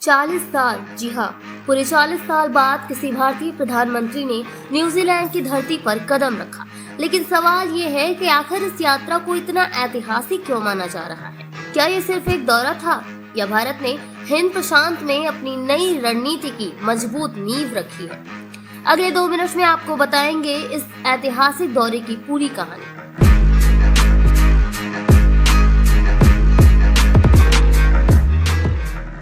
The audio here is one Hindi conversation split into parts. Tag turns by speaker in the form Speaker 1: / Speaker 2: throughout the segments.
Speaker 1: 40 साल, जी हाँ, पूरे 40 साल बाद किसी भारतीय प्रधानमंत्री ने न्यूजीलैंड की धरती पर कदम रखा। लेकिन सवाल ये है कि आखिर इस यात्रा को इतना ऐतिहासिक क्यों माना जा रहा है? क्या ये सिर्फ एक दौरा था या भारत ने हिंद प्रशांत में अपनी नई रणनीति की मजबूत नींव रखी है? अगले 2 मिनट में आपको बताएंगे इस ऐतिहासिक दौरे की पूरी कहानी।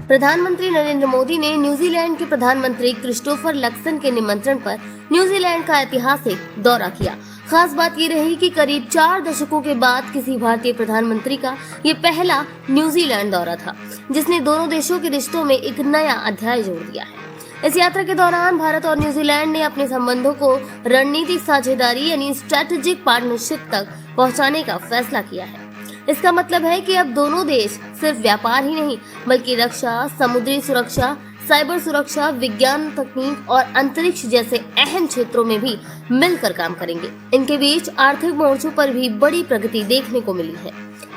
Speaker 1: प्रधानमंत्री नरेंद्र मोदी ने न्यूजीलैंड के प्रधानमंत्री क्रिस्टोफर लक्सन के निमंत्रण पर न्यूजीलैंड का ऐतिहासिक दौरा किया। खास बात ये रही कि करीब 4 दशकों के बाद किसी भारतीय प्रधानमंत्री का ये पहला न्यूजीलैंड दौरा था, जिसने दोनों देशों के रिश्तों में एक नया अध्याय जोड़ दिया है। इस यात्रा के दौरान भारत और न्यूजीलैंड ने अपने संबंधों को रणनीतिक साझेदारी यानी स्ट्रेटेजिक पार्टनरशिप तक पहुंचाने का फैसला किया है। इसका मतलब है कि अब दोनों देश सिर्फ व्यापार ही नहीं बल्कि रक्षा, समुद्री सुरक्षा, साइबर सुरक्षा, विज्ञान तकनीक और अंतरिक्ष जैसे अहम क्षेत्रों में भी मिलकर काम करेंगे। इनके बीच आर्थिक मोर्चों पर भी बड़ी प्रगति देखने को मिली है।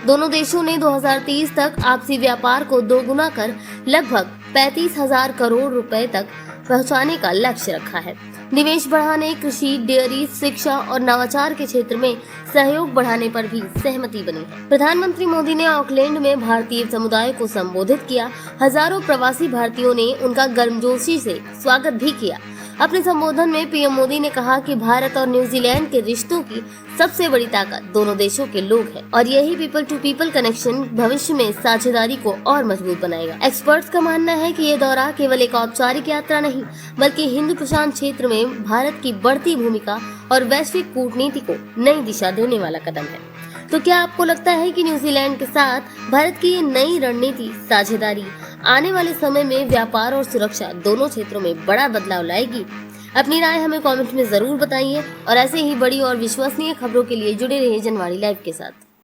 Speaker 1: दोनों देशों ने 2030 तक आपसी व्यापार को दोगुना कर लगभग 35,000 करोड़ रुपए तक पहुंचाने का लक्ष्य रखा है। निवेश बढ़ाने, कृषि, डेयरी, शिक्षा और नवाचार के क्षेत्र में सहयोग बढ़ाने पर भी सहमति बनी है। प्रधानमंत्री मोदी ने ऑकलैंड में भारतीय समुदाय को संबोधित किया। हजारों प्रवासी भारतीयों ने उनका गर्मजोशी से स्वागत भी किया। अपने संबोधन में पीएम मोदी ने कहा कि भारत और न्यूजीलैंड के रिश्तों की सबसे बड़ी ताकत दोनों देशों के लोग हैं और यही पीपल टू पीपल कनेक्शन भविष्य में साझेदारी को और मजबूत बनाएगा। एक्सपर्ट्स का मानना है कि ये दौरा केवल एक औपचारिक यात्रा नहीं बल्कि हिंद प्रशांत क्षेत्र में भारत की बढ़ती भूमिका और वैश्विक कूटनीति को नई दिशा देने वाला कदम है। तो क्या आपको लगता है कि न्यूजीलैंड के साथ भारत की ये नई रणनीति साझेदारी आने वाले समय में व्यापार और सुरक्षा दोनों क्षेत्रों में बड़ा बदलाव लाएगी? अपनी राय हमें कमेंट में जरूर बताइए और ऐसे ही बड़ी और विश्वसनीय खबरों के लिए जुड़े रहिए जनवाणी लाइव के साथ।